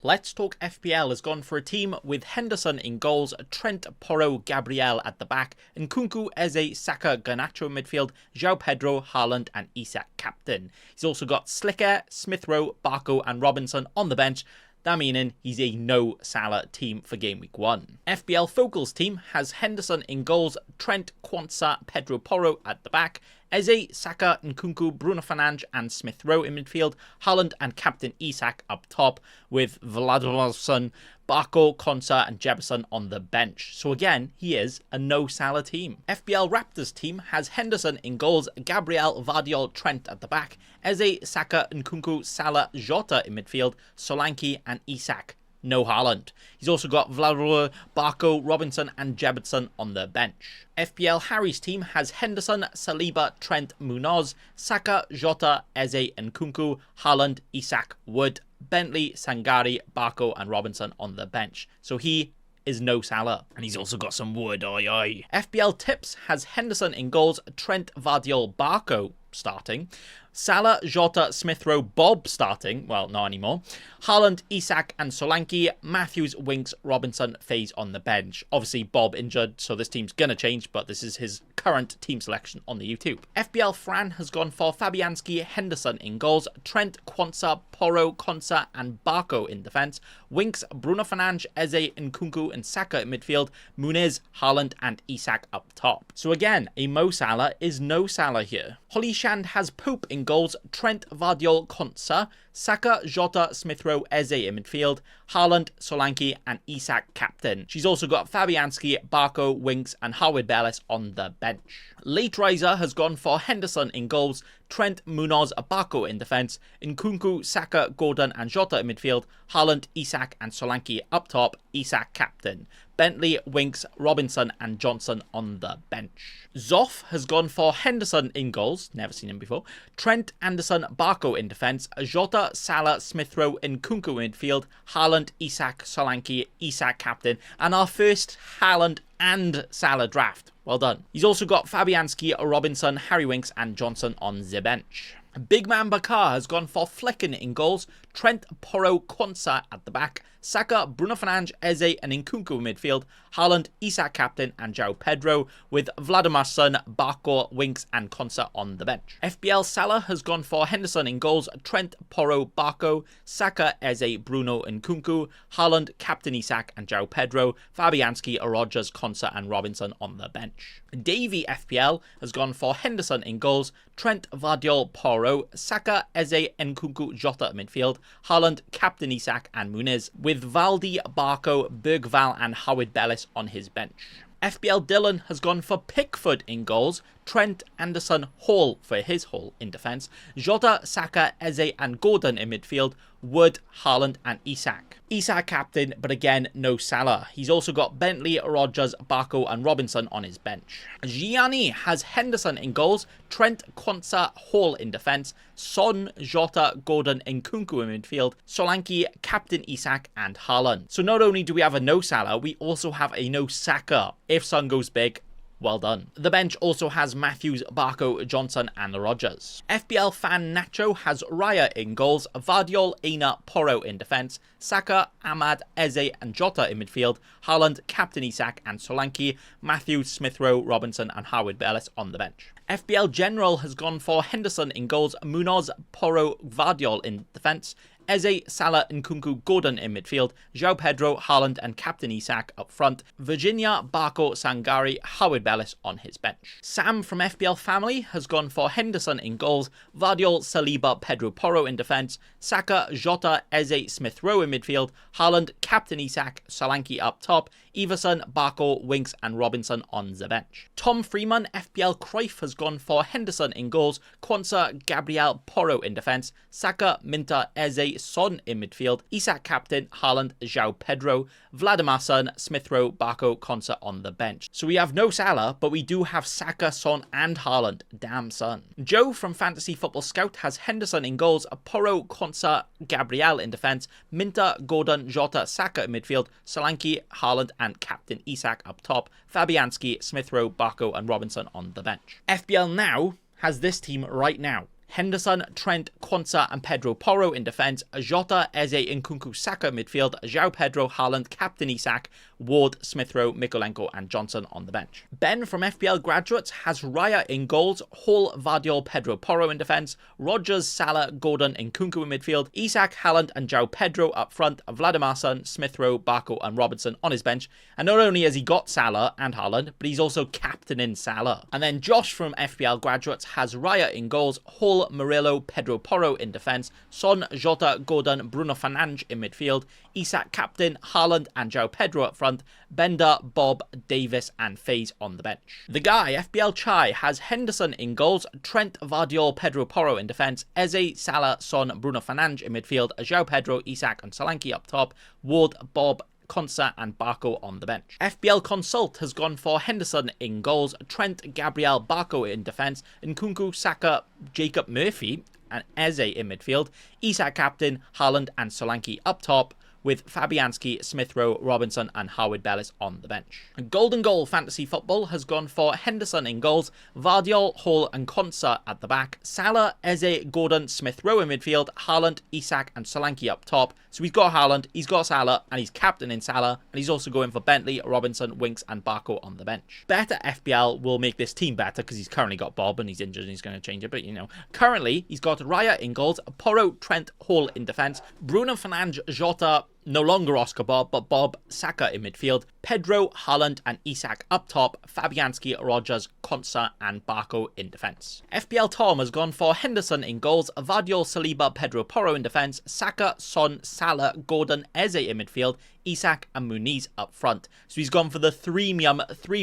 Let's Talk FPL has gone for a team with Henderson in goals, Trent, Porro, Gabriel at the back, Nkunku, Eze, Saka, Garnacho in midfield, João Pedro, Haaland and Isak captain. He's also got Slicker, Smith Rowe, Barco and Robinson on the bench. That meaning he's a no Salah team for game week 1. FPL Focal's team has Henderson in goals, Trent, Quansah, Pedro Porro at the back, Eze, Saka, Nkunku, Bruno Fernandes and Smith Rowe in midfield, Haaland and captain Isak up top with Vladimirson, Barco, Quansah and Jefferson on the bench. So again, he is a no Salah team. FPL Raptors team has Henderson in goals, Gabriel, Vardiol, Trent at the back, Eze, Saka, Nkunku, Salah, Jota in midfield, Solanke and Isak. No Haaland. He's also got Vladimir, Barco, Robinson and Jefferson on the bench. FPL Harry's team has Henderson, Saliba, Trent, Munoz, Saka, Jota, Eze, Nkunku, Haaland, Isak, Wood, Bentley, Sangari, Barco and Robinson on the bench. So he is no Salah. And he's also got some wood, oi oi. FPL Tips has Henderson in goals, Trent, Vardiol, Barco starting, Salah, Jota, Smith Rowe, Bob starting, well, not anymore, Haaland, Isak and Solanke, Matthews, Winks, Robinson, Faze on the bench. Obviously, Bob injured, so this team's gonna change, but this is his current team selection on the YouTube. FPL Fran has gone for Fabianski, Henderson in goals, Trent, Quansah, Porro, Quansah and Barco in defence, Winks, Bruno Fernandes, Eze, Nkunku and Saka in midfield, Muniz, Haaland and Isak up top. So again, a Mo Salah is no Salah here. Holly Shand has Pope in goals, Trent, Vardiol, Quansah, Saka, Jota, Smith Rowe, Eze in midfield, Haaland, Solanke and Isak captain. She's also got Fabianski, Barco, Winks and Harwood Bellis on the bench. Late Riser has gone for Henderson in goals, Trent, Munoz, Barco in defence, Nkunku, Saka, Gordon and Jota in midfield, Haaland, Isak and Solanke up top, Isak captain. Bentley, Winks, Robinson and Johnson on the bench. Zoff has gone for Henderson in goals, never seen him before, Trent, Anderson, Barco in defence, Jota, Salah, Smith Rowe, Nkunku in midfield, Haaland, Isak, Solanke, Isak captain, and our first Haaland and Salah draft. Well done. He's also got Fabianski, Robinson, Harry Winks and Johnson on the bench. Big Man Bakar has gone for Flecken in goals, Trent, Porro, Quansah at the back, Saka, Bruno Fernandes, Eze and Nkunku in midfield, Haaland, Isak captain and João Pedro with Vladimirson, Barco, Winks and Quansah on the bench. FPL Salah has gone for Henderson in goals, Trent, Porro, Barco, Saka, Eze, Bruno and Nkunku, Haaland, captain Isak and João Pedro, Fabianski, Rogers, Quansah and Robinson on the bench. Davey FPL has gone for Henderson in goals, Trent, Vardiol, Porro, Saka, Eze, Nkunku, Jota midfield, Haaland, captain Isak and Muniz with Valdi, Barco, Bergval and Harwood Bellis on his bench. FPL Dylan has gone for Pickford in goals, Trent, Anderson, Hall for his Hall in defence, Jota, Saka, Eze and Gordon in midfield, Wood, Haaland and Isak. Isak captain, but again, no Salah. He's also got Bentley, Rogers, Barco and Robinson on his bench. Gianni has Henderson in goals, Trent, Quansah, Hall in defence, Son, Jota, Gordon, Nkunku in midfield, Solanke, captain Isak and Haaland. So not only do we have a no Salah, we also have a no Saka. If Son goes big, well done. The bench also has Matthews, Barco, Johnson and Rogers. FPL fan Nacho has Raya in goals, Vardiol, Aina, Porro in defence, Saka, Ahmad, Eze and Jota in midfield, Haaland, captain Isak and Solanke, Matthews, Smith Rowe, Robinson and Harwood Bellis on the bench. FPL General has gone for Henderson in goals, Munoz, Porro, Vardiol in defence, Eze, Salah, Nkunku, Gordon in midfield, João Pedro, Haaland and captain Isak up front, Virginia, Barco, Sangari, Harwood Bellis on his bench. Sam from FPL Family has gone for Henderson in goals, Vardiol, Saliba, Pedro Porro in defence, Saka, Jota, Eze, Smith Rowe in midfield, Haaland, captain Isak, Solanke up top, Everson, Barco, Winks and Robinson on the bench. Tom Freeman, FPL Cruyff has gone for Henderson in goals, Quansah, Gabriel, Porro in defence, Saka, Minter, Eze, Son in midfield, Isak captain, Haaland, João Pedro, Vladimirson, Smith Rowe, Barco, Quansah on the bench. So we have no Salah, but we do have Saka, Son and Haaland. Damn son. Joe from Fantasy Football Scout has Henderson in goals, Porro, Quansah, Gabriel in defence, Minter, Gordon, Jota, Saka in midfield, Solanke, Haaland and captain Isak up top, Fabianski, Smith Rowe, Barco and Robinson on the bench. FPL Now has this team right now. Henderson, Trent, Quansah and Pedro Porro in defence, Jota, Eze, Nkunku, Saka midfield, João Pedro, Haaland, Captain Isak, Ward, Smith Rowe, Mikolenko and Johnson on the bench. Ben from FPL Graduates has Raya in goals, Hall, Vardiol, Pedro Porro in defence, Rodgers, Salah, Gordon, Nkunku in midfield, Isak, Haaland and João Pedro up front, Vladimir, Smith Rowe, Barco and Robertson on his bench. And not only has he got Salah and Haaland, but he's also captain in Salah. And then Josh from FPL Graduates has Raya in goals, Hall, Murillo, Pedro Porro in defence, Son, Jota, Gordon, Bruno Fernandes in midfield, Isak captain, Haaland and João Pedro up front, Bender, Bob, Davis and FaZe on the bench. The guy, FPL Chai, has Henderson in goals, Trent, Vardiol, Pedro Porro in defence, Eze, Salah, Son, Bruno Fernandes in midfield, João Pedro, Isak and Solanke up top, Ward, Bob, Quansah and Barco on the bench. FPL Consult has gone for Henderson in goals, Trent, Gabriel, Barco in defence, Nkunku, Saka, Jacob Murphy and Eze in midfield, Isak captain, Haaland and Solanke up top, with Fabianski, Smith Rowe, Robinson and Howard Bellis on the bench. Golden Goal Fantasy Football has gone for Henderson in goals, Vardiol, Hall and Quansah at the back, Salah, Eze, Gordon, Smith Rowe in midfield, Haaland, Isak and Solanke up top. So he's got Haaland, he's got Salah and he's captain in Salah, and he's also going for Bentley, Robinson, Winks and Barco on the bench. Better FPL will make this team better because he's currently got Bob and he's injured and he's going to change it, but you know. Currently, he's got Raya in goals, Porro, Trent, Hall in defence, Bruno Fernandes, Jota, no longer Oscar Bob, but Bob, Saka in midfield, Pedro, Haaland and Isak up top, Fabianski, Rodgers, Quansah and Barco in defence. FPL Tom has gone for Henderson in goals, Vardiol, Saliba, Pedro Porro in defence, Saka, Son, Salah, Gordon, Eze in midfield, Isak and Muniz up front. So he's gone for the three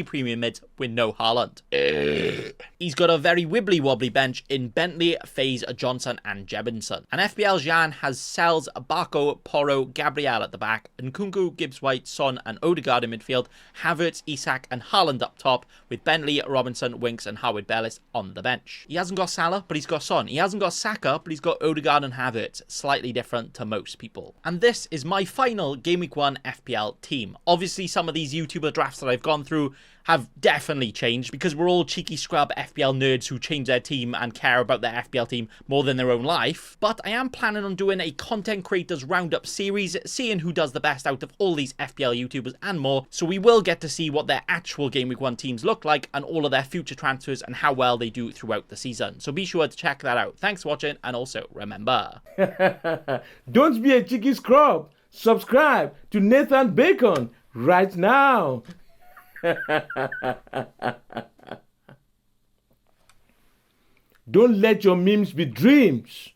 premium mids with no Haaland. He's got a very wibbly-wobbly bench in Bentley, FaZe, Johnson and Jebinson. And FPL Jan has Sells, Barco, Porro, Gabriel at the back, Nkunku, Gibbs-White, Son and Odegaard in midfield, Havertz, Isak and Haaland up top, with Bentley, Robinson, Winks and Howard Bellis on the bench. He hasn't got Salah, but he's got Son. He hasn't got Saka, but he's got Odegaard and Havertz, slightly different to most people. And this is my final Game Week 1 FPL team. Obviously, some of these YouTuber drafts that I've gone through have definitely changed because we're all cheeky scrub FPL nerds who change their team and care about their FPL team more than their own life. But I am planning on doing a content creators roundup series, seeing who does the best out of all these FPL YouTubers and more. So we will get to see what their actual Game Week 1 teams look like and all of their future transfers and how well they do throughout the season. So be sure to check that out. Thanks for watching, and also remember, don't be a cheeky scrub. Subscribe to Nathan Bacon right now. Don't let your memes be dreams.